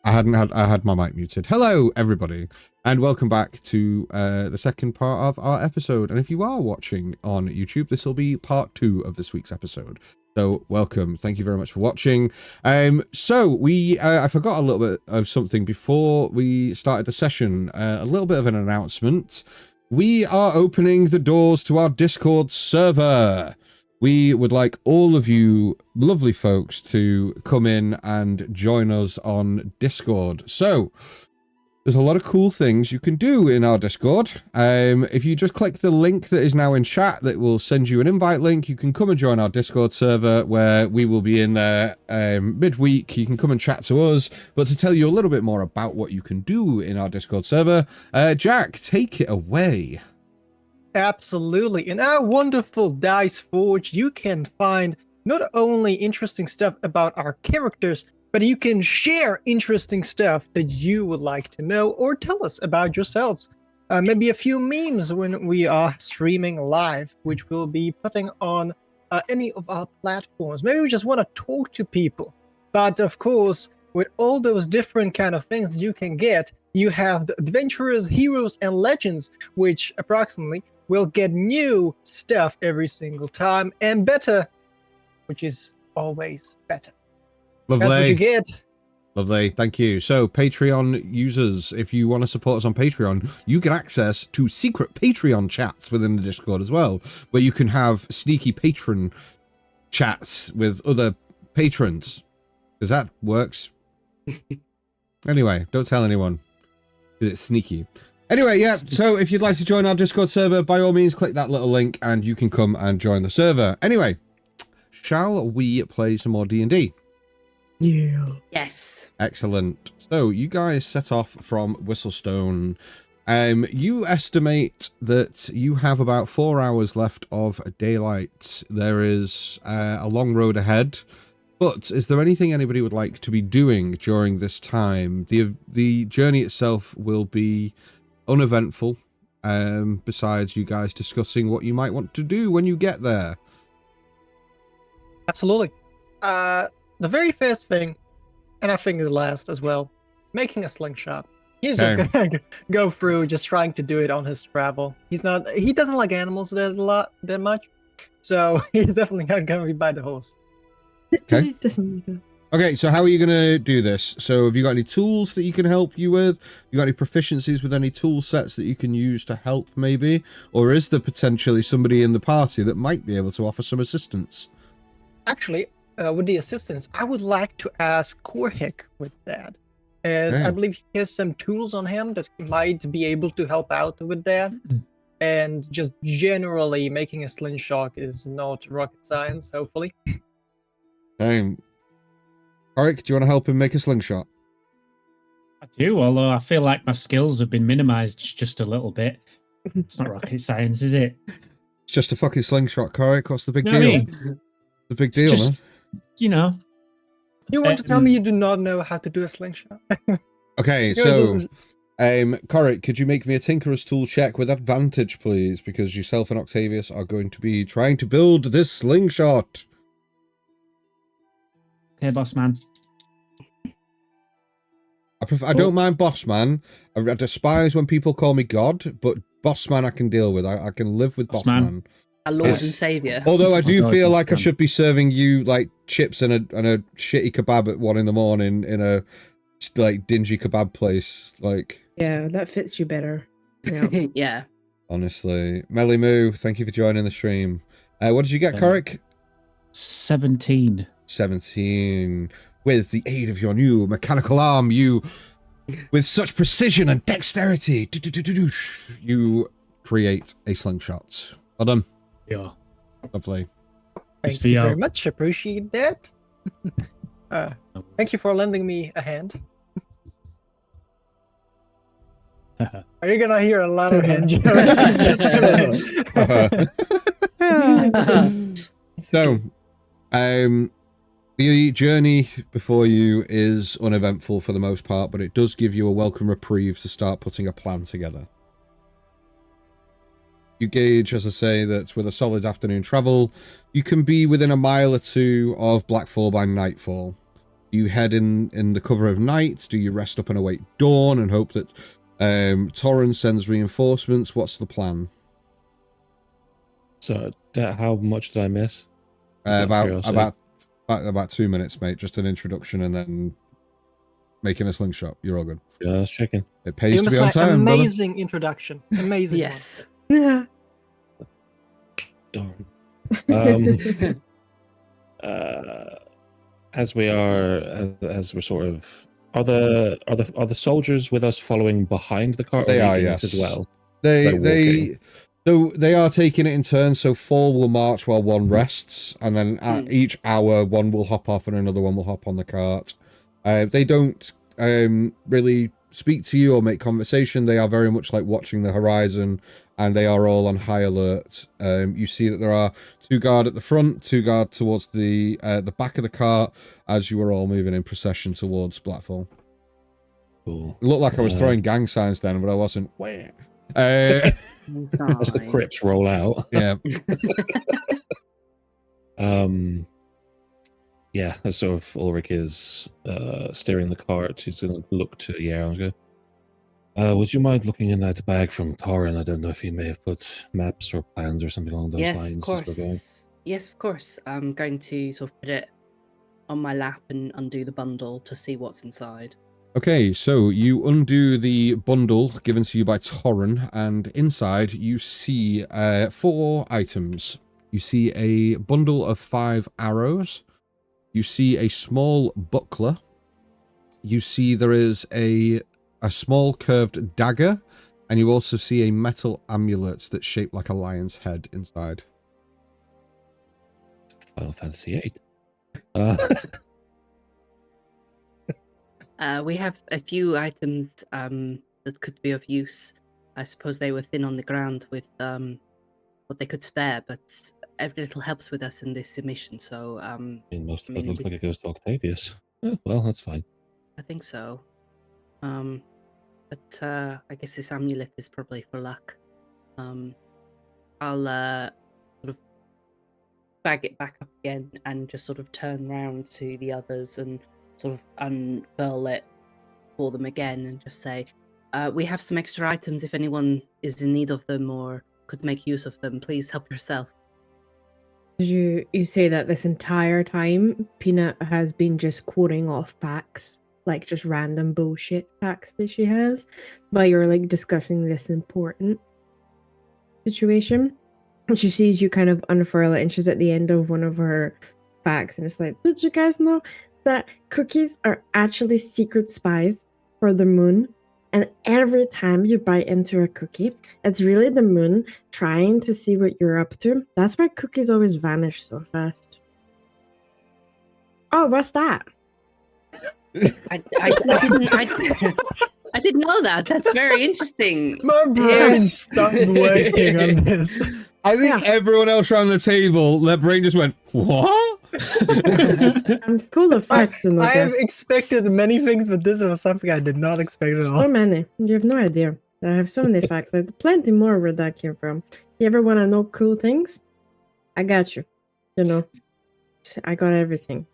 I had my mic muted. Hello, everybody, and welcome back to the second part of our episode. And if you are watching on YouTube, this will be part 2 of this week's episode. So welcome. Thank you very much for watching. So we, I forgot a little bit of something before we started the session. A little bit of an announcement. We are opening the doors to our Discord server. We would like all of you lovely folks to come in and join us on Discord. So, there's a lot of cool things you can do in our Discord. If you just click the link that is now in chat, that will send you an invite link. You can come and join our Discord server where we will be in there midweek. You can come and chat to us. But to tell you a little bit more about what you can do in our Discord server, Jack, take it away. Absolutely. In our wonderful Dice Forge, you can find not only interesting stuff about our characters, but you can share interesting stuff that you would like to know or tell us about yourselves. Maybe a few memes when we are streaming live, which we'll be putting on any of our platforms. Maybe we just want to talk to people. But of course, with all those different kind of things that you can get, you have the adventurers, heroes, and legends, which approximately will get new stuff every single time and better, which is always better. Lovely. That's what you get. Lovely, thank you. So, Patreon users, if you want to support us on Patreon, you get access to secret Patreon chats within the Discord as well, where you can have sneaky patron chats with other patrons, because that works. Anyway, don't tell anyone, because it's sneaky. Anyway, yeah, so if you'd like to join our Discord server, by all means, click that little link and you can come and join the server. Anyway, shall we play some more D&D? Yeah. Yes. Excellent. So, you guys set off from Whistlestone. You estimate that you have about 4 hours left of daylight. There is a long road ahead. But is there anything anybody would like to be doing during this time? The journey itself will be uneventful, besides you guys discussing what you might want to do when you get there. Absolutely. The very first thing, and I think the last as well, making a slingshot. He's just gonna go through just trying to do it on his travel. He doesn't like animals that much, so he's definitely not gonna be by the horse. Okay. Doesn't Okay, so how are you going to do this? So have you got any tools that you can help you with? You got any proficiencies with any tool sets that you can use to help maybe? Or is there potentially somebody in the party that might be able to offer some assistance? Actually, with the assistance, I would like to ask Korhik with that, as I believe he has some tools on him that might be able to help out with that. And just generally making a slingshot is not rocket science, hopefully. Arik, do you want to help him make a slingshot? I do, although I feel like my skills have been minimized just a little bit. It's not rocket science, is it? It's just a fucking slingshot, Arik. What's the big You deal? know what I mean? The big deal, just, man. You know. You want to tell me you do not know how to do a slingshot? Okay, so, Arik, could you make me a Tinkerer's Tool check with advantage, please? Because yourself and Octavius are going to be trying to build this slingshot. Okay, boss man. I don't mind boss man. I despise when people call me God, but boss man I can deal with. I can live with boss man. Our Lord and Saviour. Although I do feel like I should be serving you like chips and a shitty kebab at 1 a.m. in a like dingy kebab place. Like, yeah, that fits you better. Yeah. Yeah. Honestly, Melly Moo, thank you for joining the stream. What did you get, Korik? 17. 17. With the aid of your new mechanical arm, you, with such precision and dexterity, you create a slingshot. Well done. Yeah. Lovely. Thank you very much. Appreciate that. Thank you for lending me a hand. Are you gonna hear a lot of hand jokes? So, the journey before you is uneventful for the most part, but it does give you a welcome reprieve to start putting a plan together. You gauge, as I say, that with a solid afternoon travel, you can be within a mile or two of Blackfall by nightfall. Do you head in the cover of night? Do you rest up and await dawn and hope that Torrens sends reinforcements? What's the plan? So, how much did I miss? Just out of curiosity. About 2 minutes, mate. Just an introduction and then making a slingshot. You're all good. Yeah, I was checking. It pays It to was be on my time, brother. amazing introduction. Amazing. Yes. Yeah. Darn. As we're sort of, are the soldiers with us following behind the cart? They or are, leading yes. it as well. They are taking it in turns. So 4 will march while 1 rests, and then at each hour 1 will hop off and another 1 will hop on the cart. They don't really speak to you or make conversation. They are very much like watching the horizon, and they are all on high alert. You see that there are 2 guard at the front, 2 guard towards the back of the cart as you are all moving in procession towards Blackfall. Cool. It looked like I was throwing gang signs then, but I wasn't. As the Crips roll out. Yeah. Yeah, as sort of Ulrich is steering the cart, he's going to look to Yarrow and go, would you mind looking in that bag from Torrin? I don't know if he may have put maps or plans or something along those Yes, lines. of course. Yes, of course. I'm going to sort of put it on my lap and undo the bundle to see what's inside. Okay, so you undo the bundle given to you by Torrin, and inside you see 4 items. You see a bundle of 5 arrows. You see a small buckler. You see there is a small curved dagger, and you also see a metal amulet that's shaped like a lion's head inside. Final Fantasy VIII. We have a few items that could be of use. I suppose they were thin on the ground with what they could spare, but every little helps with us in this mission. So I mean, most of it looks like it goes to Octavius. Well, that's fine. I think so. But I guess this amulet is probably for luck. I'll sort of bag it back up again and just sort of turn round to the others and sort of unfurl it for them again and just say, we have some extra items if anyone is in need of them or could make use of them. Please help yourself. You say that this entire time, Peanut has been just quoting off facts, like just random bullshit facts that she has, while you're like discussing this important situation. And she sees you kind of unfurl it, and she's at the end of one of her facts, and it's like, did you guys know that cookies are actually secret spies for the moon? And every time you bite into a cookie, it's really the moon trying to see what you're up to. That's why cookies always vanish so fast. Oh, what's that? I didn't know that. That's very interesting. My brain stopped working on this. I think everyone else around the table, their brain just went, what? I'm full of facts. I have expected many things, but this was something I did not expect at all. So many. You have no idea. I have so many facts. I have plenty more where that came from. You ever want to know cool things? I got you. You know, I got everything.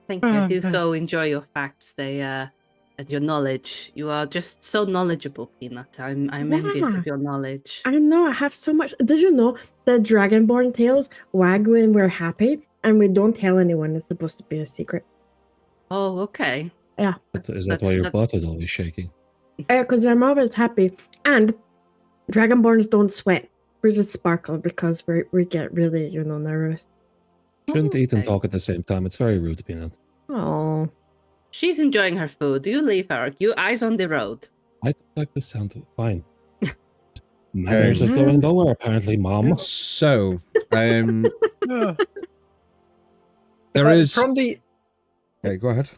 Thank you. I do so enjoy your facts. They and your knowledge. You are just so knowledgeable, Peanut. I'm envious of your knowledge. I know. I have so much. Did you know that Dragonborn tails wag when we're happy, and we don't tell anyone? It's supposed to be a secret. Oh, okay. Yeah. Is that why your butt is always shaking? Because I'm always happy, and Dragonborns don't sweat. We just sparkle because we get really, nervous. Shouldn't eat and talk at the same time. It's very rude, Peanut. Oh. She's enjoying her food. You leave her. You eyes on the road. I like the sound of fine. Manners is going nowhere, apparently, Mom. So, there is... From the... Okay, go ahead.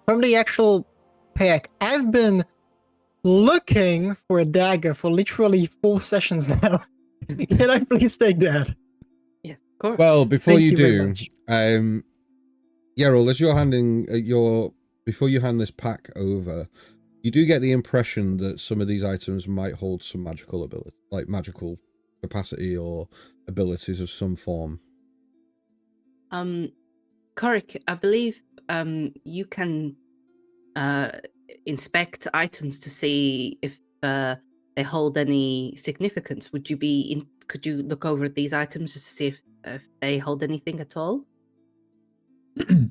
From the actual pack, I've been looking for a dagger for literally 4 sessions now. Can I please take that? Yes, of course. Well, before Thank you you very do, much. Yerrol, as you're handing before you hand this pack over, you do get the impression that some of these items might hold some magical ability, like magical capacity or abilities of some form. Korik, I believe you can inspect items to see if they hold any significance. Would you could you look over these items just to see if they hold anything at all? The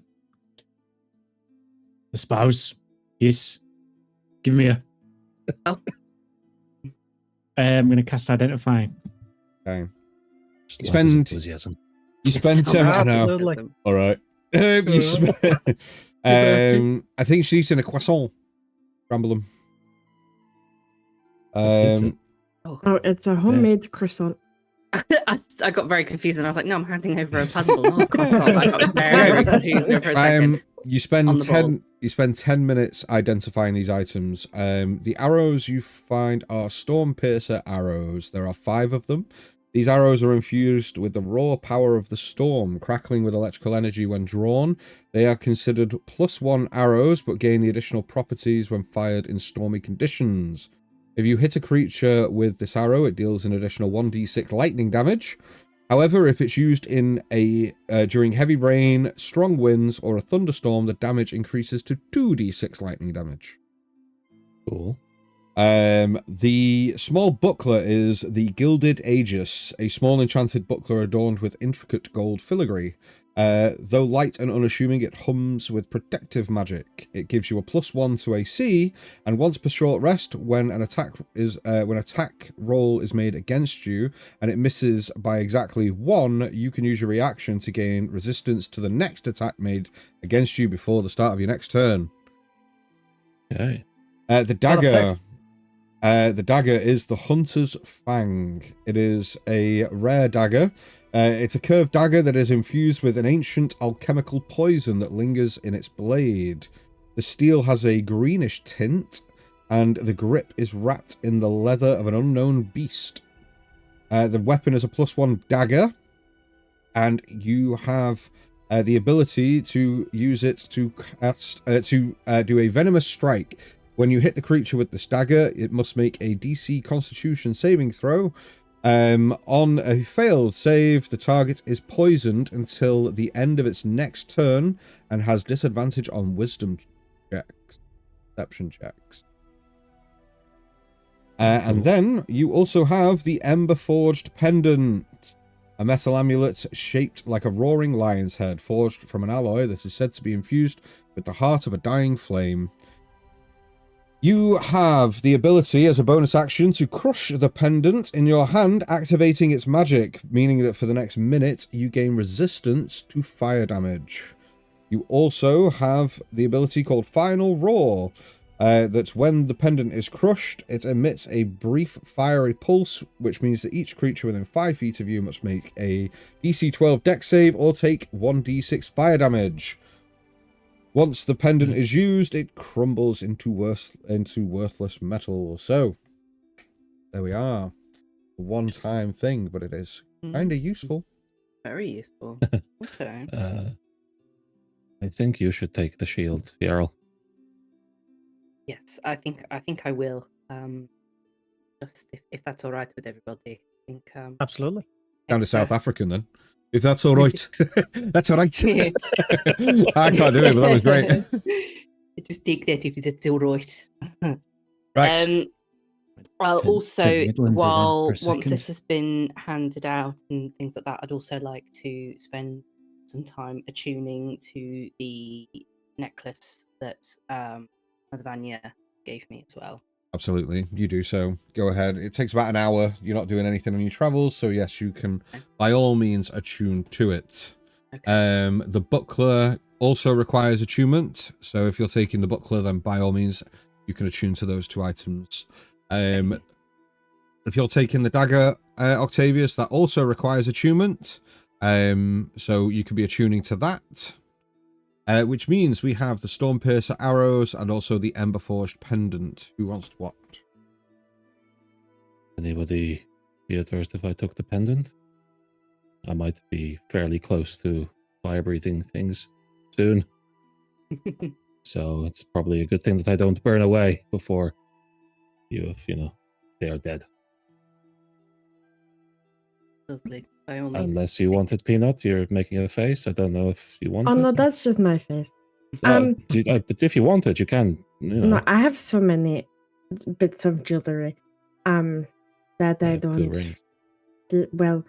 spouse. Yes. Give me a. Oh. I'm going to cast Identify. Okay. Just You like his spend- enthusiasm. You spend So I know. Absolutely. All right. You spend, I think she's eating a croissant. Ramble 'em. pizza. Oh, it's a homemade croissant. I got very confused and I was like, no, I'm handing over a bundle. Oh, God, I got very confused there for a second. You On spend the ball. you spend 10 minutes identifying these items. The arrows you find are storm piercer arrows. There are 5 of them. These arrows are infused with the raw power of the storm, crackling with electrical energy when drawn. They are considered +1 arrows, but gain the additional properties when fired in stormy conditions. If you hit a creature with this arrow, it deals an additional 1d6 lightning damage. However, if it's used in during heavy rain, strong winds, or a thunderstorm, the damage increases to 2d6 lightning damage. Cool. The small buckler is the Gilded Aegis, a small enchanted buckler adorned with intricate gold filigree. Though light and unassuming, it hums with protective magic. It gives you a +1 to AC, and once per short rest, when attack roll is made against you and it misses by exactly 1, you can use your reaction to gain resistance to the next attack made against you before the start of your next turn. Okay. The dagger is the Hunter's Fang. It is a rare dagger. It's a curved dagger that is infused with an ancient alchemical poison that lingers in its blade. The steel has a greenish tint, and the grip is wrapped in the leather of an unknown beast. The weapon is a +1 dagger, and you have the ability to use it to cast do a venomous strike. When you hit the creature with this dagger, it must make a DC Constitution saving throw. On a failed save, the target is poisoned until the end of its next turn and has disadvantage on wisdom checks, perception checks. And then you also have the Ember Forged Pendant, a metal amulet shaped like a roaring lion's head, forged from an alloy that is said to be infused with the heart of a dying flame. You have the ability as a bonus action to crush the pendant in your hand, activating its magic, meaning that for the next minute you gain resistance to fire damage. You also have the ability called Final Roar, that when the pendant is crushed, it emits a brief fiery pulse, which means that each creature within 5 feet of you must make a DC 12 dex save or take 1d6 fire damage. Once the pendant is used, it crumbles into worthless metal. So, there we are. A one-time thing, but it is kind of useful. Very useful. Okay. I think you should take the shield, Jarl. Yes, I think I will. Just if that's all right with everybody. I think Absolutely. Kind of extra- South African then. If that's all right. That's all right. I can't do it, but that was great. Just take that if it's all right. Right. I'll Turn also, Midlands around for a once second. this has been handed out and things like that, I'd also like to spend some time attuning to the necklace that Mother Vanya gave me as well. Absolutely. You do so. Go ahead. It takes about an hour. You're not doing anything on your travels, so yes, you can by all means attune to it. Okay. The buckler also requires attunement, so if you're taking the buckler, then by all means you can attune to those 2 items. If you're taking the dagger, Octavius, that also requires attunement, so you can be attuning to that. Which means we have the Storm Piercer arrows and also the Ember Forged pendant. Who wants what? Anybody be adverse if I took the pendant? I might be fairly close to fire-breathing things soon. So it's probably a good thing that I don't burn away before they are dead. Absolutely. By all means. Unless you wanted Peanut, you're making a face. I don't know if you want Oh it. no, that's just my face. But if you want it, you can. No, I have so many bits of jewelry. That I have 2 don't. rings. Well,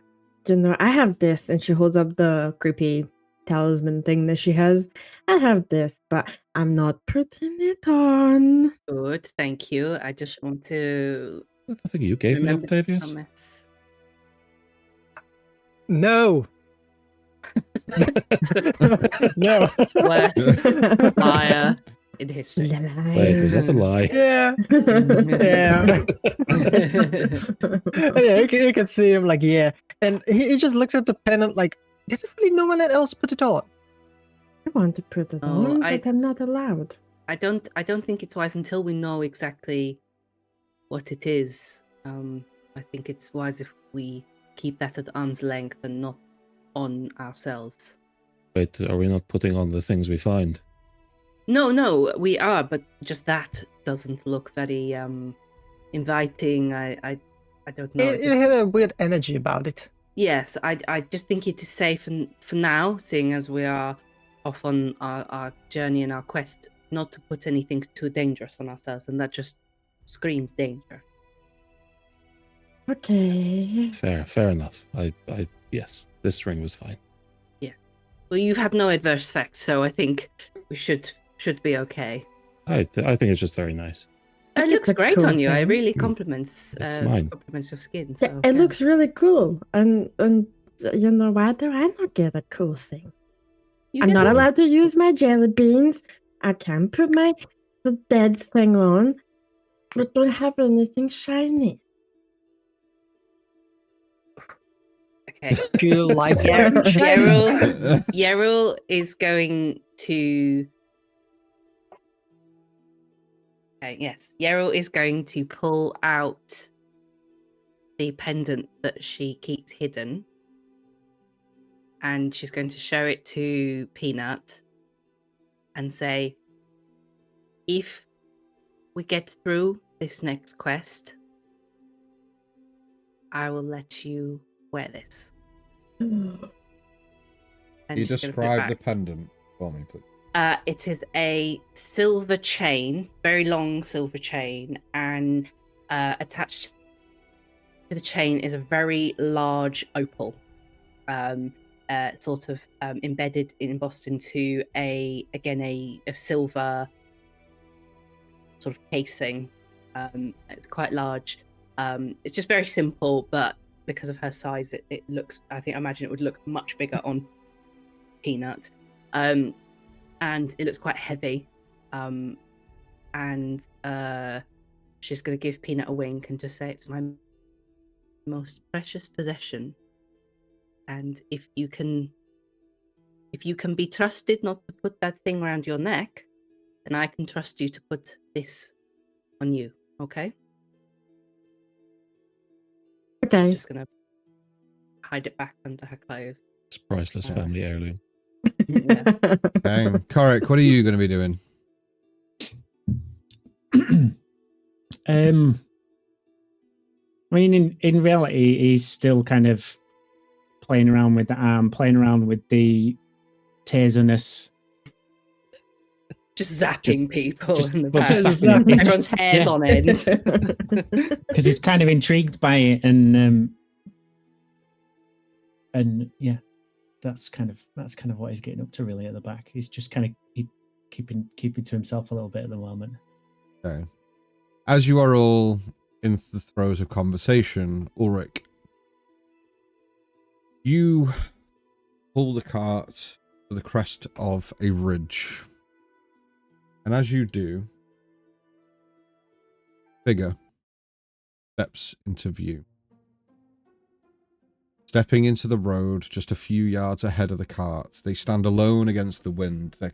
I have this, and she holds up the creepy talisman thing that she has. I have this, but I'm not putting it on. Good, thank you. I just want to I think you gave me remember the Octavius. promise. No. No. Worst liar in history. Wait, was that a lie? Yeah. Yeah. Yeah, you can see him like, yeah. And he just looks at the pennant like, did really no one else put it on? I want to put it Oh, on, but I'm not allowed. I don't think it's wise until we know exactly what it is. I think it's wise if we keep that at arm's length and not on ourselves. Wait, are we not putting on the things we find? No, we are, but just that doesn't look very inviting. I don't know. It had a weird energy about it. Yes, I just think it is safe and for now, seeing as we are off on our journey and our quest, not to put anything too dangerous on ourselves, and that just screams danger. Okay. Fair enough. Yes, this ring was fine. Well, you've had no adverse effects, so I think we should be okay. I think it's just very nice. It It's looks a great cool on you. I thing. really compliments It's mine. compliments your skin. Yeah, So it yeah. looks really cool. And you know what? Though I not get a cool thing. You I'm get not it. allowed to use my jelly beans. I can't put the dead thing on, but don't have anything shiny. Okay. Jill likes Yeah, everything shiny. Yerul is going to. Okay, yes, Yerul is going to pull out the pendant that she keeps hidden, and she's going to show it to Peanut and say, "If we get through this next quest, I will let you wear this." And You she's gonna put it describe back. the pendant for me, please. It is a silver chain, very long silver chain, and attached to the chain is a very large opal, sort of embedded, embossed into a silver sort of casing. It's quite large. It's just very simple, but because of her size, it looks. I imagine it would look much bigger on Peanut. And it looks quite heavy. And she's going to give Peanut a wink and just say, "It's my most precious possession. And if you can be trusted not to put that thing around your neck, then I can trust you to put this on you. Okay?" Okay. I'm just going to hide it back under her clothes. It's priceless family heirloom. Yeah. Dang. Corrick, what are you going to be doing? I mean, in reality, he's still kind of playing around with the arm, playing around with the taserness. Just zapping people in the well, back. just zapping. he's Everyone's just- hair's yeah. on end. because he's kind of intrigued by it, and yeah, that's kind of what he's getting up to really at the back. He's just kind of keeping to himself a little bit at the moment. Okay. As you are all in the throes of conversation, Ulrich, you pull the cart to the crest of a ridge. And as you do, figure steps into view. Stepping into the road just a few yards ahead of the cart, they stand alone against the wind, their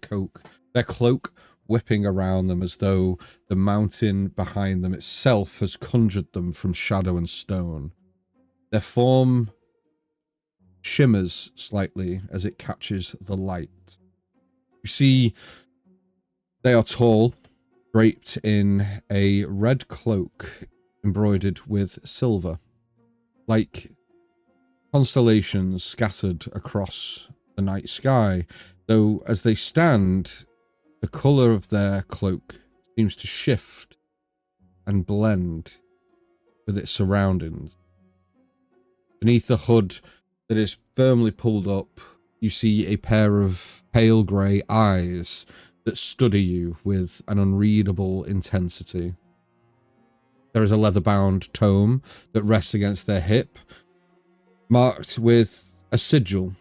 cloak whipping around them as though the mountain behind them itself has conjured them from shadow and stone. Their form shimmers slightly as it catches the light. You see, they are tall, draped in a red cloak embroidered with silver, like constellations scattered across the night sky, though as they stand, the colour of their cloak seems to shift and blend with its surroundings. Beneath the hood that is firmly pulled up, you see a pair of pale grey eyes that study you with an unreadable intensity. There is a leather-bound tome that rests against their hip, marked with a sigil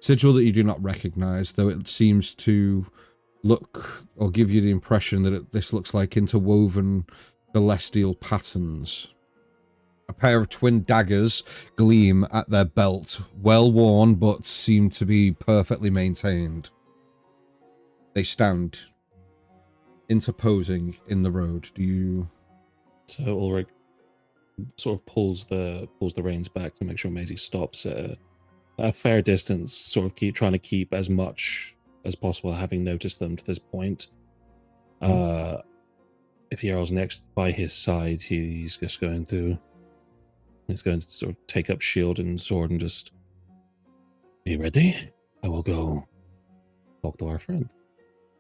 that you do not recognize, though it seems to look or give you the impression that this looks like interwoven celestial patterns. A pair of twin daggers gleam at their belt, well worn but seem to be perfectly maintained. They stand, interposing in the road. Do you... So Ulrich sort of pulls the reins back to make sure Maisie stops at a fair distance, sort of trying to keep as much as possible, having noticed them to this point. If Yarrow's next by his side, he's going to sort of take up shield and sword and just be ready. I will go talk to our friend.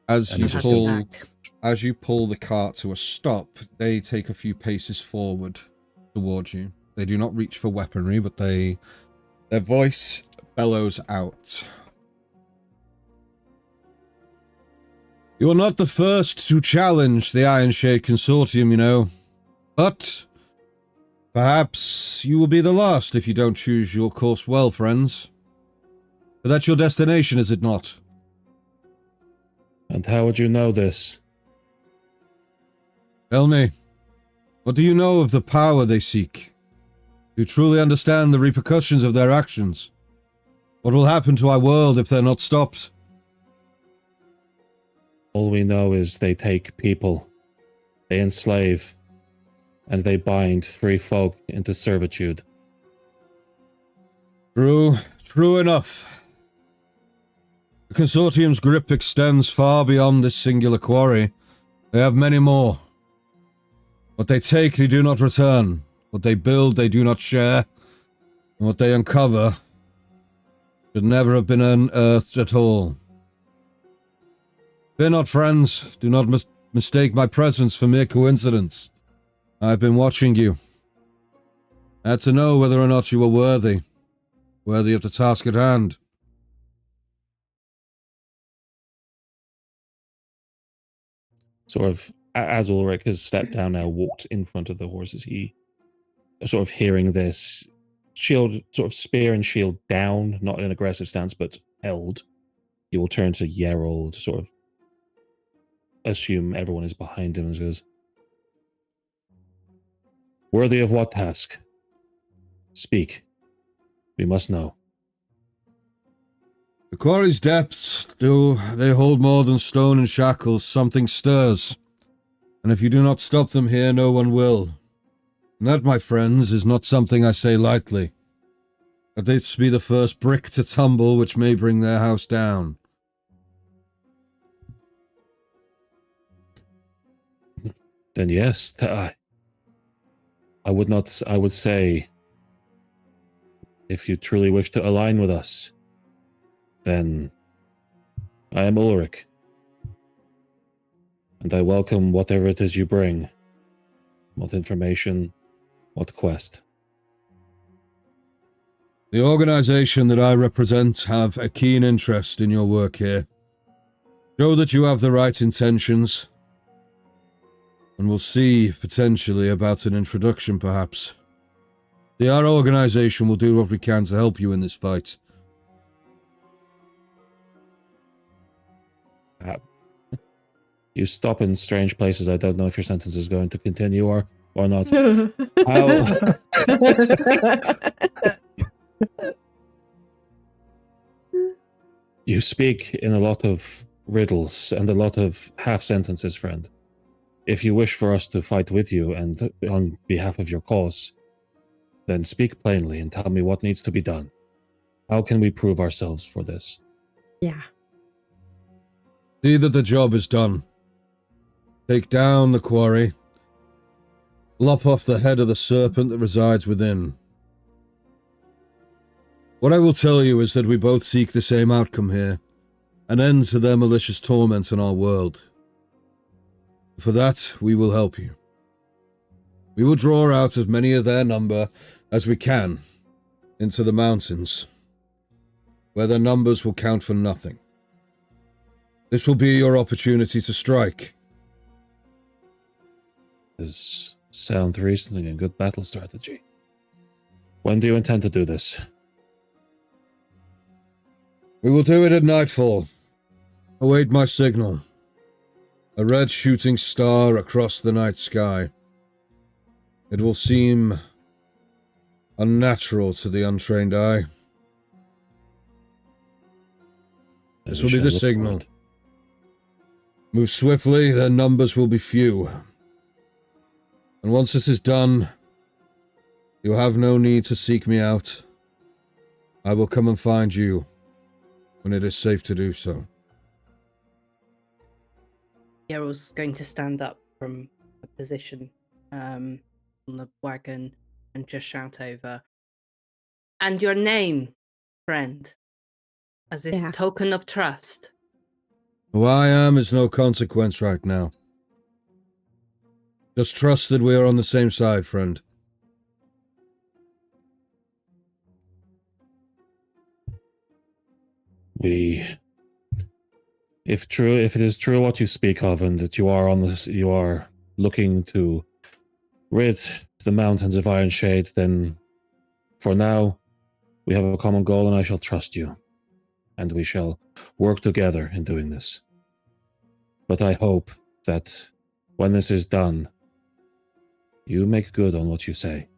As you pull the cart to a stop, they take a few paces forward towards you. They do not reach for weaponry, but their voice bellows out. You are not the first to challenge the Ironshade Consortium, you know. But perhaps you will be the last if you don't choose your course well, friends. But that's your destination, is it not? And how would you know this? Tell me, what do you know of the power they seek? Do you truly understand the repercussions of their actions? What will happen to our world if they're not stopped? All we know is they take people, they enslave, and they bind free folk into servitude. True enough. The Consortium's grip extends far beyond this singular quarry. They have many more. What they take, they do not return. What they build, they do not share. And what they uncover should never have been unearthed at all. Fear not, friends. Do not mistake my presence for mere coincidence. I've been watching you. I had to know whether or not you were worthy of the task at hand. Sort of, as Ulrich has stepped down now, walked in front of the horses, he, sort of hearing this, shield, sort of spear and shield down, not in an aggressive stance, but held, he will turn to Yerrol to sort of assume everyone is behind him and says, worthy of what task? Speak. We must know. The quarry's depths, do they hold more than stone and shackles? Something stirs. And if you do not stop them here, no one will. And that, my friends, is not something I say lightly. Let this be the first brick to tumble which may bring their house down. Then yes, I would say, if you truly wish to align with us, then I am Ulrich. And I welcome whatever it is you bring. What information, what quest. The organization that I represent have a keen interest in your work here. Show that you have the right intentions, and we'll see, potentially, about an introduction, perhaps. Our organization will do what we can to help you in this fight. You stop in strange places. I don't know if your sentence is going to continue or not. You speak in a lot of riddles and a lot of half sentences, friend. If you wish for us to fight with you and on behalf of your cause, then speak plainly and tell me what needs to be done. How can we prove ourselves for this? Yeah. See that the job is done. Take down the quarry. Lop off the head of the serpent that resides within. What I will tell you is that we both seek the same outcome here, an end to their malicious torment in our world. For that, we will help you. We will draw out as many of their number as we can into the mountains, where their numbers will count for nothing. This will be your opportunity to strike. This sounds reasoning and good battle strategy. When do you intend to do this? We will do it at nightfall. Await my signal. A red shooting star across the night sky. It will seem unnatural to the untrained eye. This will be the signal. Move swiftly, their numbers will be few. And once this is done, you have no need to seek me out. I will come and find you when it is safe to do so. Yarrow's going to stand up from a position on the wagon and just shout over. And your name, friend, as this token of trust. Who I am is no consequence right now. Just trust that we are on the same side, friend. If it is true what you speak of, and that you are looking to rid the mountains of Iron Shade, then for now we have a common goal, and I shall trust you, and we shall work together in doing this. But I hope that when this is done, you make good on what you say,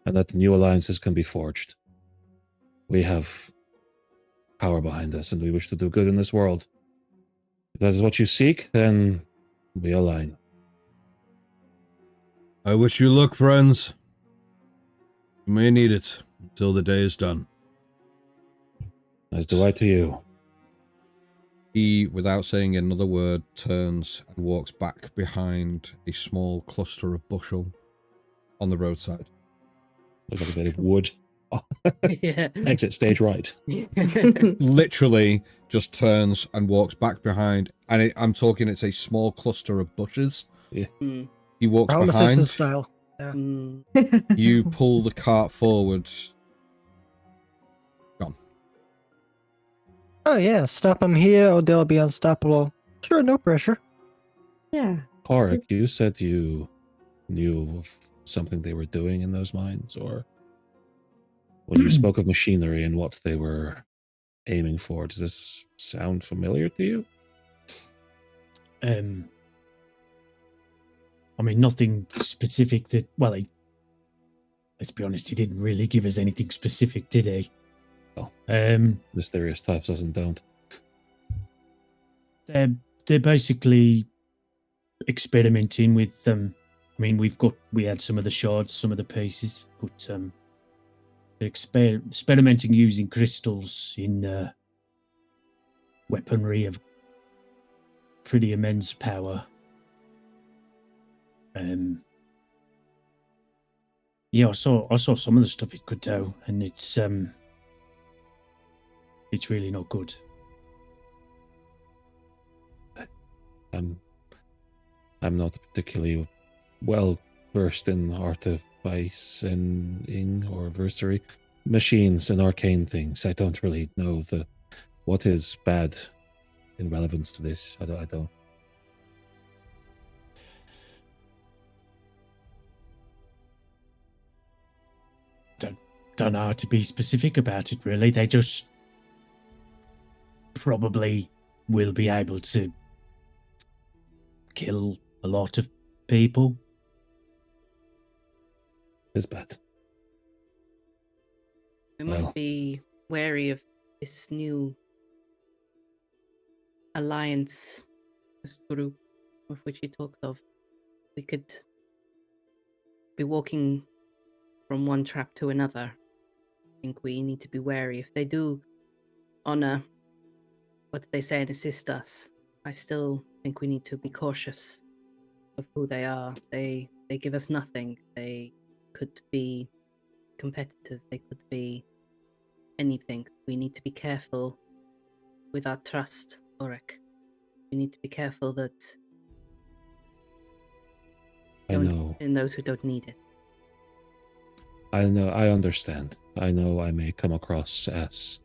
and that new alliances can be forged. We have power behind us, and we wish to do good in this world. If that is what you seek, then we align. I wish you luck, friends. You may need it until the day is done. As do I to you. He, without saying another word, turns and walks back behind a small cluster of bushel on the roadside. Looks like it's made of wood. Yeah. Exit stage right. Literally just turns and walks back behind, and I'm talking, it's a small cluster of bushes. Yeah. Mm. He walks Brown behind. Simpson style. Yeah. Mm. You pull the cart forward. Gone. Oh yeah, stop them here or they'll be unstoppable. Sure, no pressure. Yeah. Korik, you said you knew of something they were doing in those mines, or when you spoke of machinery and what they were aiming for, does this sound familiar to you? I mean, nothing specific that, well, let's be honest, he didn't really give us anything specific, did he? Oh, Um, mysterious types does and don't. they're basically experimenting with I mean, we had some of the shards, some of the pieces, but they're experimenting using crystals in weaponry of pretty immense power. Yeah, I saw some of the stuff it could do, and it's really not good. I'm not particularly well versed in artificing or versary machines and arcane things. I don't really know what is bad in relevance to this. I don't. Don't know how to be specific about it, really. They just probably will be able to kill a lot of people. It's bad. We must be wary of this new alliance, this group of which he talks of. We could be walking from one trap to another. I think we need to be wary. If they do honor what they say and assist us, I still think we need to be cautious of who they are. They give us nothing. They could be competitors. They could be anything, we need to be careful with our trust, Ulrich. We need to be careful that I don't know. in those who don't need it. I know. I understand. I know I may come across as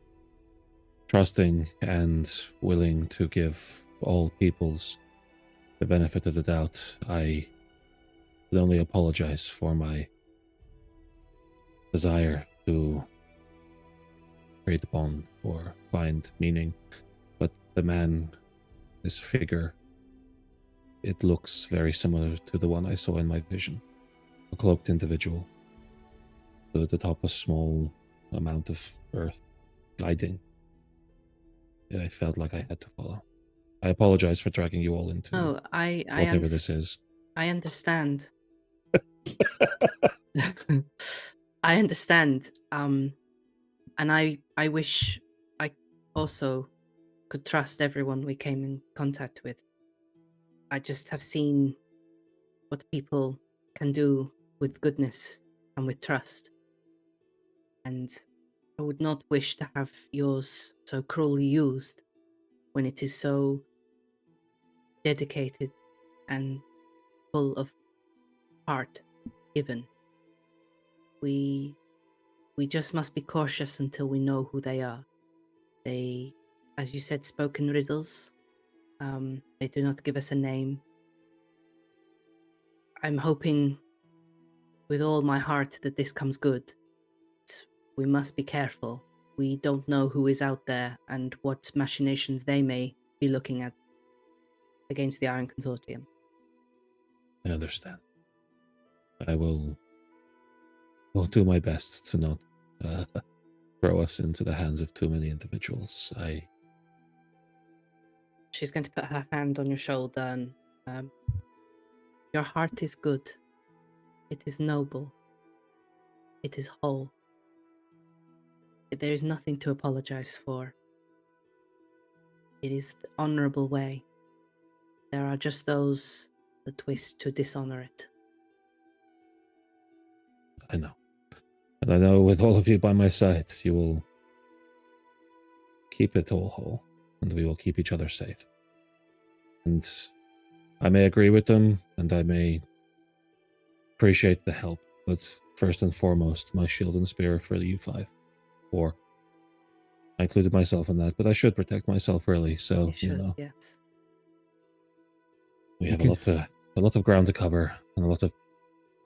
trusting and willing to give all peoples the benefit of the doubt. I can only apologize for my desire to create bond or find meaning. But the man, his figure, it looks very similar to the one I saw in my vision. A cloaked individual. Stood at the top of a small amount of earth, guiding. I felt like I had to follow. I apologize for dragging you all into Oh, I whatever this is. I understand. I understand. And I wish I also could trust everyone we came in contact with. I just have seen what people can do with goodness and with trust. And I would not wish to have yours so cruelly used when it is so dedicated and full of heart given. We just must be cautious until we know who they are. They, as you said, spoke in riddles. They do not give us a name. I'm hoping with all my heart that this comes good. We must be careful. We don't know who is out there and what machinations they may be looking at against the Iron Consortium. I understand. I will do my best to not throw us into the hands of too many individuals. She's going to put her hand on your shoulder and your heart is good. It is noble. It is whole. There is nothing to apologize for. It is the honorable way. There are just those that twist to dishonor it. I know. And I know with all of you by my side, you will keep it all whole, and we will keep each other safe. And I may agree with them, and I may appreciate the help, but first and foremost, my shield and spear for the U5. Or I included myself in that, but I should protect myself really, so You should, know. yes. We have Okay. a lot of ground to cover and a lot of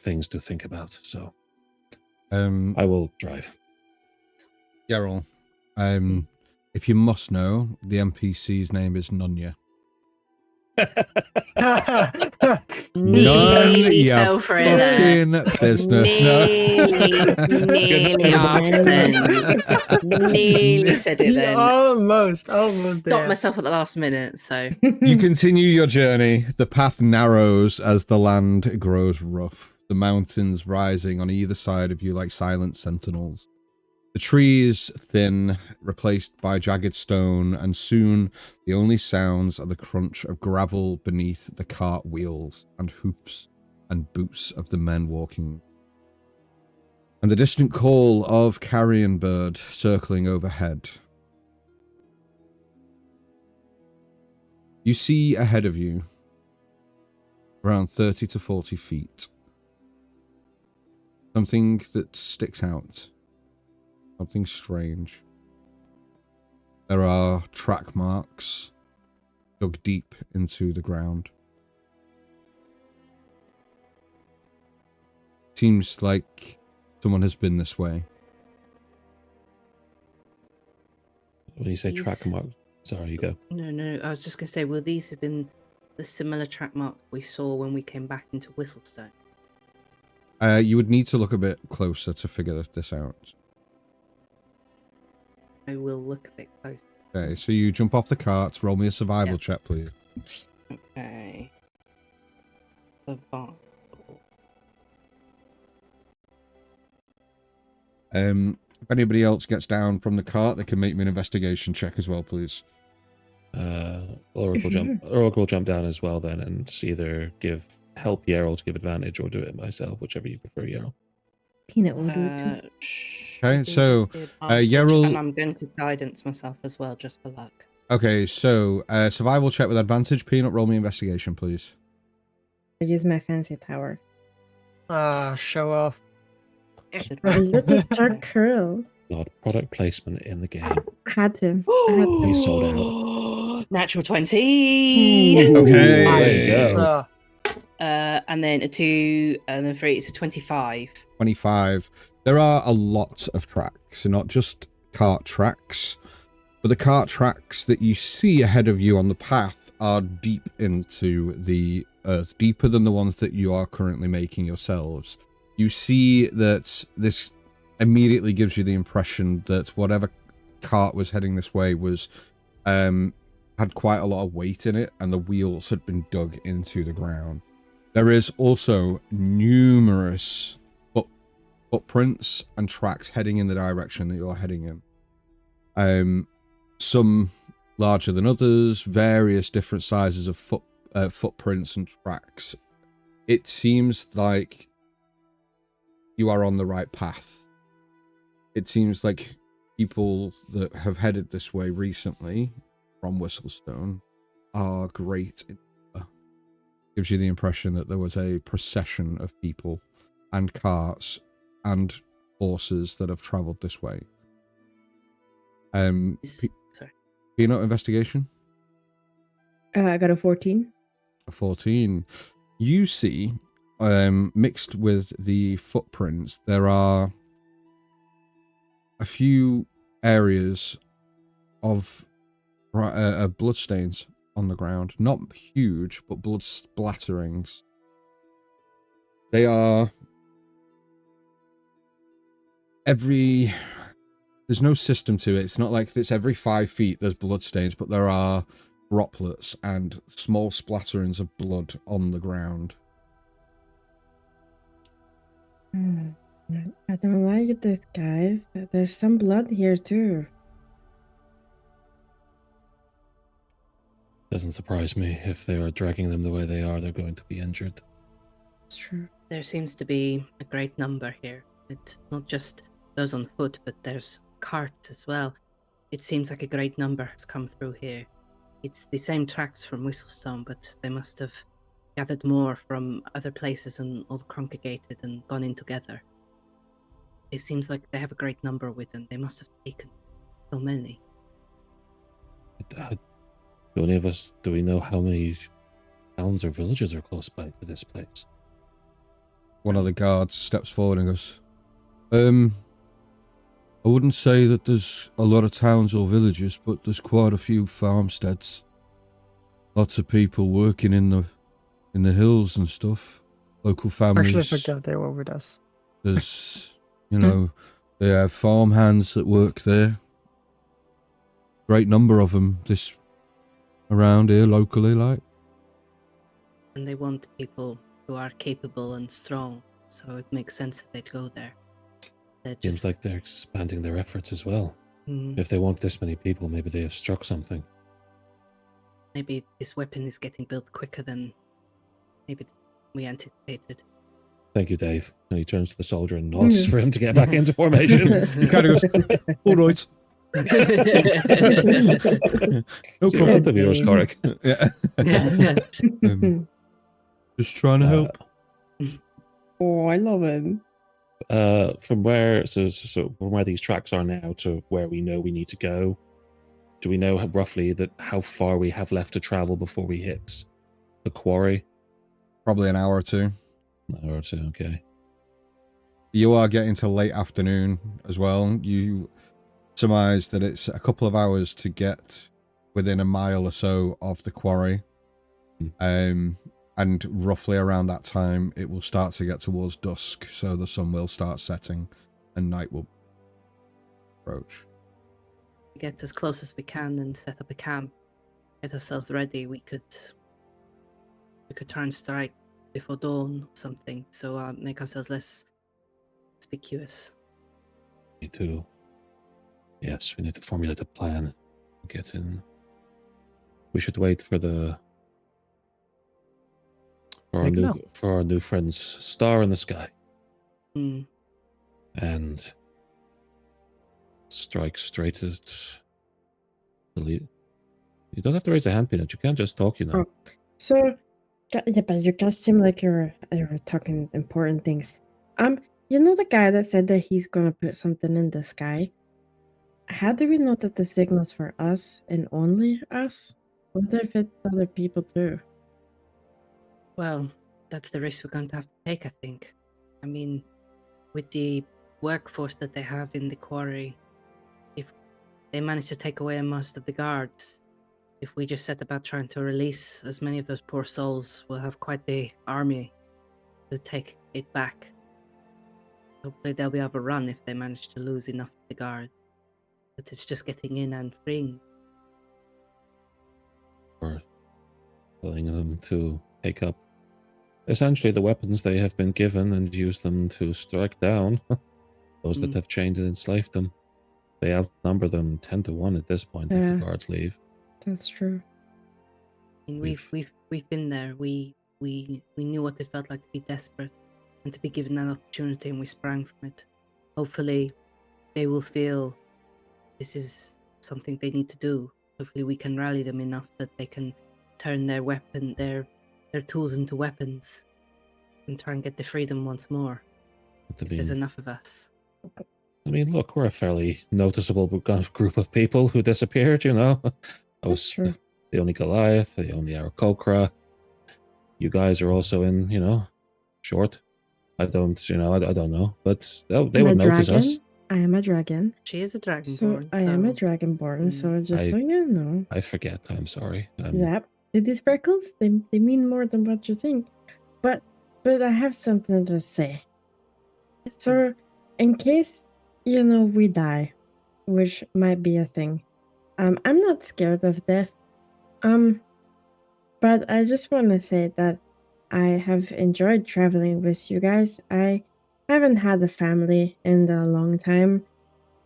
things to think about, so I will drive. Geralt, if you must know, the NPC's name is Nunya. Nearly ya fell for it there. fucking business. Nearly asked then. Nearly said it then. Almost Stopped there. myself at the last minute, so. You continue your journey. The path narrows as the land grows rough. The mountains rising on either side of you like silent sentinels. The trees thin, replaced by jagged stone, and soon the only sounds are the crunch of gravel beneath the cart wheels and hoofs and boots of the men walking. And the distant call of carrion bird circling overhead. You see ahead of you, around 30 to 40 feet, something that sticks out. Something strange. There are track marks dug deep into the ground. Seems like someone has been this way. When you say track These- mark, sorry, you go. No, I was just going to say, will these have been the similar track mark we saw when we came back into Whistlestone? You would need to look a bit closer to figure this out. I will look a bit closer. Okay, so you jump off the cart. Roll me a survival Yeah. check, please. Okay. Survival. If anybody else gets down from the cart, they can make me an investigation check as well, please. Ulrich will jump down as well then, and either help Yarrow to give advantage or do it myself, whichever you prefer, Yarrow. Peanut will do it too. Okay, so, Yerul- And I'm going to guidance myself as well, just for luck. Okay, so survival check with advantage. Peanut, roll me investigation, please. I use my fancy tower. Show off. Good A one. little dark curl. Not product placement in the game. Had to. You sold out. Natural 20. Ooh. Okay. Nice. There you go. And then a 2, and then 3, it's a 25. 25. There are a lot of tracks, not just cart tracks, but the cart tracks that you see ahead of you on the path are deep into the earth, deeper than the ones that you are currently making yourselves. You see that this immediately gives you the impression that whatever cart was heading this way was had quite a lot of weight in it, and the wheels had been dug into the ground. There is also numerous footprints and tracks heading in the direction that you're heading in. Some larger than others, various different sizes of footprints and tracks. It seems like you are on the right path. It seems like people that have headed this way recently from Whistlestone are great. Gives you the impression that there was a procession of people and carts and horses that have traveled this way. Sorry. Peanut investigation? I got a 14. A 14. You see, mixed with the footprints, there are a few areas of bloodstains on the ground. Not huge, but blood splatterings. They are there's no system to it. It's not like it's every 5 feet there's blood stains, but there are droplets and small splatterings of blood on the ground. I don't like this, guys. There's some blood here too. Doesn't surprise me. If they are dragging them the way they are, they're going to be injured. It's true. There seems to be a great number here. It's not just those on foot, but there's carts as well. It seems like a great number has come through here. It's the same tracks from Whistlestone, but they must have gathered more from other places and all congregated and gone in together. It seems like they have a great number with them. They must have taken so many. Do any of us, do we know how many towns or villages are close by to this place? One of the guards steps forward and goes, I wouldn't say that there's a lot of towns or villages, but there's quite a few farmsteads. Lots of people working in the hills and stuff. Local families. Actually, forgot they were with us. There's, they have farmhands that work there. Great number of them this around here locally, like. And they want people who are capable and strong, so it makes sense that they'd go there. Seems like they're expanding their efforts as well. Mm. If they want this many people, maybe they have struck something. Maybe this weapon is getting built quicker than maybe we anticipated. Thank you, Dave. And he turns to the soldier and nods for him to get back into formation. He kind of goes, all right. No problem with yours, Korik. Yeah. Just trying to help. Oh, I love it. From where from where these tracks are now to where we know we need to go, do we know roughly how far we have left to travel before we hit the quarry? Probably an hour or two. An hour or two, okay. You are getting to late afternoon as well. You surmise that it's a couple of hours to get within a mile or so of the quarry. And roughly around that time, it will start to get towards dusk, so the sun will start setting and night will approach. Get as close as we can and set up a camp. Get ourselves ready. We could try and strike before dawn or something, so make ourselves less conspicuous. Me too. Yes, we need to formulate a plan. Get in. We should wait for our new friend's star in the sky. Mm. and strike straight at the lead. You don't have to raise a hand, Peanut. You can't just talk, you know. Oh, so, yeah, but you guys seem like you're talking important things. You know the guy that said that he's gonna put something in the sky? How do we know that the signal's for us and only us? What if it's other people too? Well, that's the risk we're going to have to take, I think. I mean, with the workforce that they have in the quarry, if they manage to take away most of the guards, if we just set about trying to release as many of those poor souls, we'll have quite the army to take it back. Hopefully they'll be overrun if they manage to lose enough of the guard. But it's just getting in and freeing. Or telling them to take up essentially the weapons they have been given and use them to strike down those that have chained and enslaved them. They outnumber them 10 to 1 at this point if the Yeah. guards leave. That's true. I mean, we've been there. We knew what it felt like to be desperate and to be given that opportunity, and we sprang from it. Hopefully, they will feel this is something they need to do. Hopefully, we can rally them enough that they can turn their tools into weapons and try and get the freedom once more. There's enough of us. I mean, look, we're a fairly noticeable group of people who disappeared, you know. I was true. the only Goliath, the only Aarakocra. You guys are also in, you know, short. I don't know. But they I'm would a notice dragon. us. I am a dragon. She is a So dragonborn. I am a dragonborn, so just so you know. I forget. I'm sorry. Yep. These freckles, they mean more than what you think. But I have something to say. Yes, So, in case, you know, we die, which might be a thing, I'm not scared of death. But I just want to say that I have enjoyed traveling with you guys. I haven't had a family in a long time.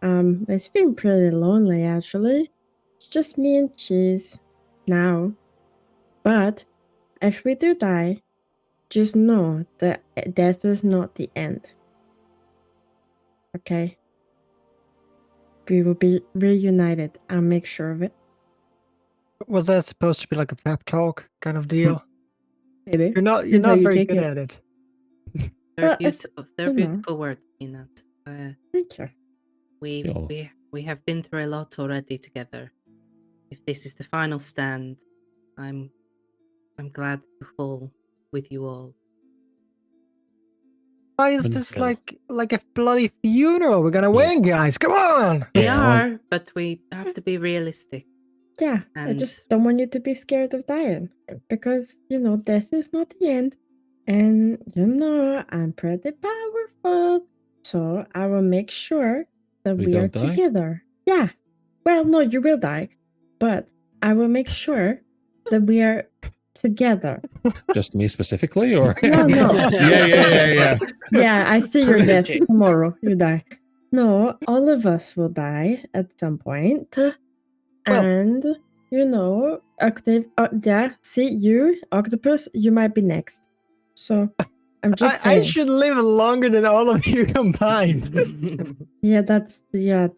It's been pretty lonely, actually. It's just me and Cheese now. But if we do die, just know that death is not the end. Okay? We will be reunited. I'll make sure of it. Was that supposed to be like a pep talk kind of deal? Maybe. You're not That's how you very take good it. at it. They're Well, beautiful. They're you know. beautiful words, Peanut. Thank you. We have been through a lot already together. If this is the final stand, I'm glad to fall with you all. Why is this like a bloody funeral? We're gonna win, guys. Come on. We Yeah, are, but we have to be realistic. Yeah, I And just don't want you to be scared of dying. Because, you know, death is not the end. And, you know, I'm pretty powerful. So I will make sure that We we are don't die? together. Yeah. Well, no, you will die. But I will make sure that we are together. Just me specifically, or No. yeah. Yeah, I see your death Purging. tomorrow. You die. No, all of us will die at some point. And, you know, see you, Octopus, you might be next. So, I'm just I saying. should live longer than all of you combined. Yeah,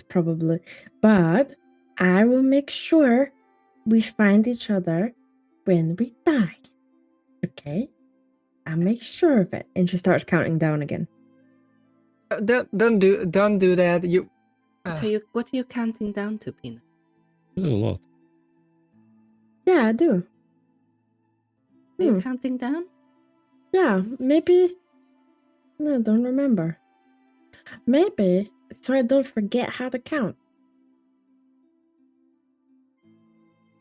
probably. But I will make sure we find each other when we die. Okay? I'll make sure of it. And she starts counting down again. Don't do that. You. What are you counting down to, Peanut? a lot. Yeah, I do. Are you counting down? Yeah, maybe. No, I don't remember. Maybe so I don't forget how to count.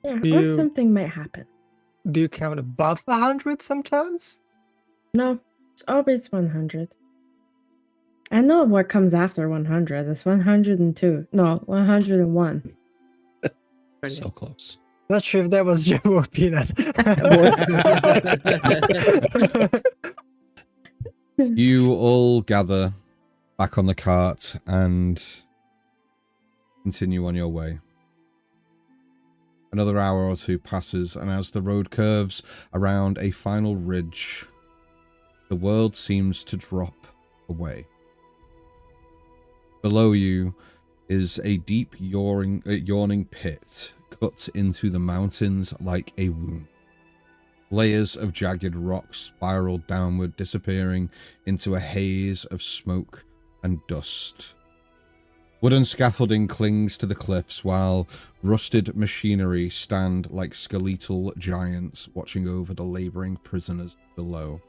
Yeah, or something might happen. Do you count above 100 sometimes? No, it's always 100. I know what comes after 100. It's 102. No, 101. So close. Not sure if that was Joe or Peanut. You all gather back on the cart and continue on your way. Another hour or two passes, and as the road curves around a final ridge, the world seems to drop away. Below you is a deep yawning pit cut into the mountains like a wound. Layers of jagged rock spiraled downward, disappearing into a haze of smoke and dust. Wooden scaffolding clings to the cliffs, while rusted machinery stand like skeletal giants watching over the labouring prisoners below.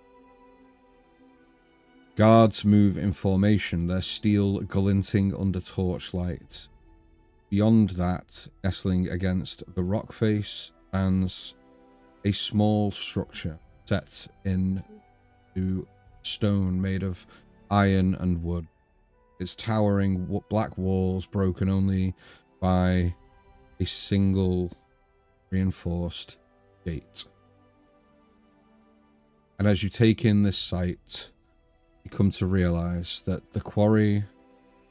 Guards move in formation, their steel glinting under torchlight. Beyond that, nestling against the rock face, stands a small structure set into stone made of iron and wood. Its towering black walls broken only by a single reinforced gate. And as you take in this sight, you come to realize that the quarry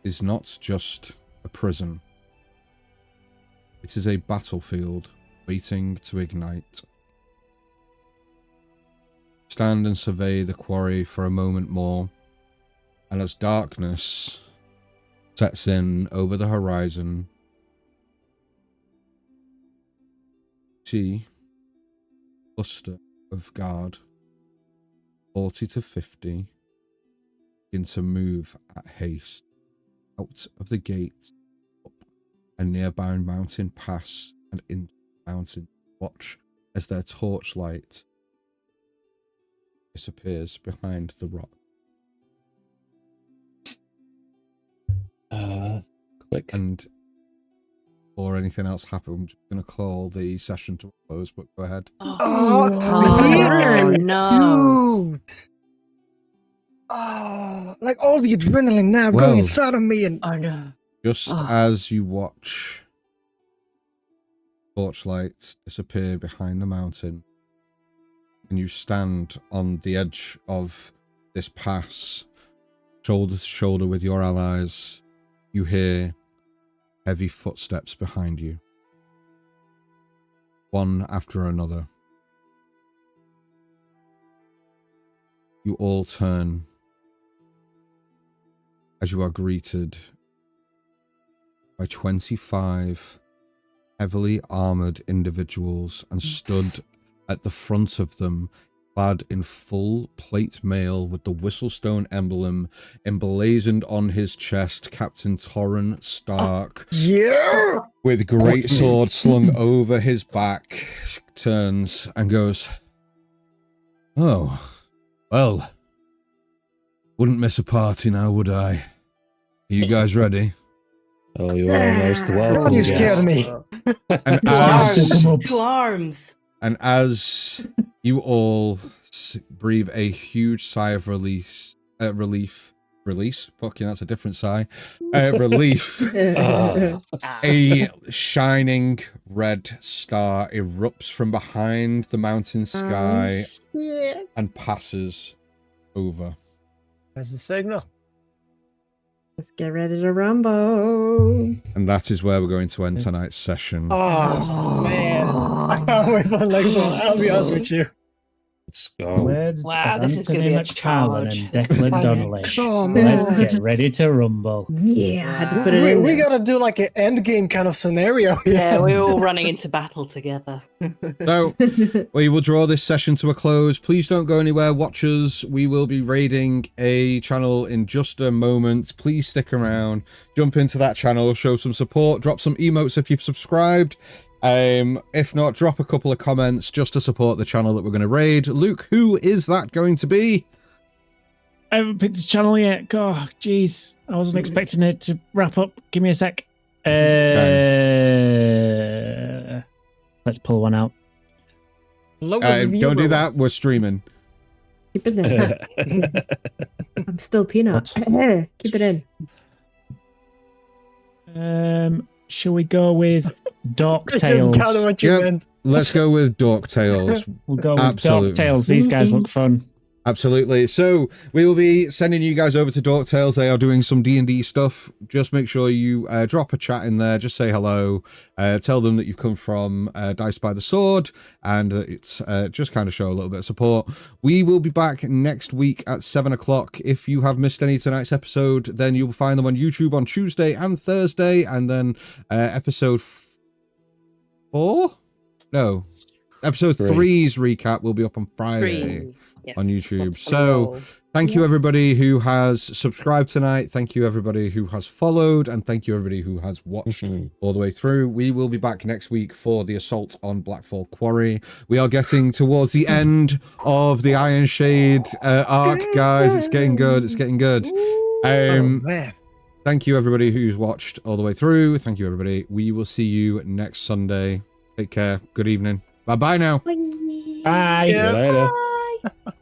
is not just a prison. It is a battlefield waiting to ignite. Stand and survey the quarry for a moment more, and as darkness sets in over the horizon, see a cluster of guard, 40 to 50, begin to move at haste out of the gate, up a nearby mountain pass and into the mountain. Watch as their torchlight disappears behind the rock. Quick. And or anything else happen, I'm just going to call the session to a close, but go ahead. Oh, no. Dude! Oh, like all the adrenaline now Well, going inside of me, and Oh, no. Just as you watch torchlights disappear behind the mountain, and you stand on the edge of this pass, shoulder to shoulder with your allies, you hear heavy footsteps behind you, one after another. You all turn as you are greeted by 25 heavily armored individuals, and stood at the front of them, clad in full plate mail with the Whistlestone emblem emblazoned on his chest, Captain Torrin Stark, yeah! with great sword slung over his back, turns and goes, "Oh, well, wouldn't miss a party now, would I? Are you guys ready?" Oh, you are most welcome. God, you scared guest. me. And Come up. Two arms. And as you all breathe a huge sigh of relief, fucking that's a different sigh, relief, a shining red star erupts from behind the mountain sky and passes over. That's the signal. Let's get ready to rumble. And that is where we're going to end tonight's session. Oh, man. I can't wait for the next one. I'll be honest with you. Let's go. Words Wow, of this is gonna Anthony be a McFarlane charge. and Declan Donnelly. Oh, Let's man. get ready to rumble. Yeah, I had to put it in We there. gotta do like an end game kind of scenario here. Yeah, we're all running into battle together. So we will draw this session to a close. Please don't go anywhere, watchers. We will be raiding a channel in just a moment. Please stick around, jump into that channel, show some support, drop some emotes if you've subscribed. If not, drop a couple of comments just to support the channel that we're going to raid. Luke, who is that going to be? I haven't picked this channel yet. God, jeez. I wasn't expecting it to wrap up. Give me a sec. Let's pull one out. Lowest Don't viewer. do that. We're streaming. Keep it there. I'm still Peanut. Keep it in. Shall we go with Dark I just got Tales? what you Yep. meant. Let's go with Dork Tales. We'll go with Absolutely. Dark Tales. These guys look fun. Absolutely. So we will be sending you guys over to Dork Tales. They are doing some D&D stuff. Just make sure you drop a chat in there. Just say hello. Tell them that you've come from Dice by the Sword, and it's just kind of show a little bit of support. We will be back next week at 7 o'clock. If you have missed any of tonight's episode, then you'll find them on YouTube on Tuesday and Thursday, and then episode 4? No. Episode 3's recap will be up on Friday. Yes, on YouTube. lots on a So roll. thank you everybody who has subscribed tonight. Thank you everybody who has followed, and thank you everybody who has watched all the way through. We will be back next week for the assault on Blackfall Quarry. We are getting towards the end of the Iron Shade arc, guys. It's getting good. It's getting good. Oh, man. Thank you everybody who's watched all the way through. Thank you everybody. We will see you next Sunday. Take care. Good evening. Bye bye now. Bye. Bye. Yeah. Later. Bye.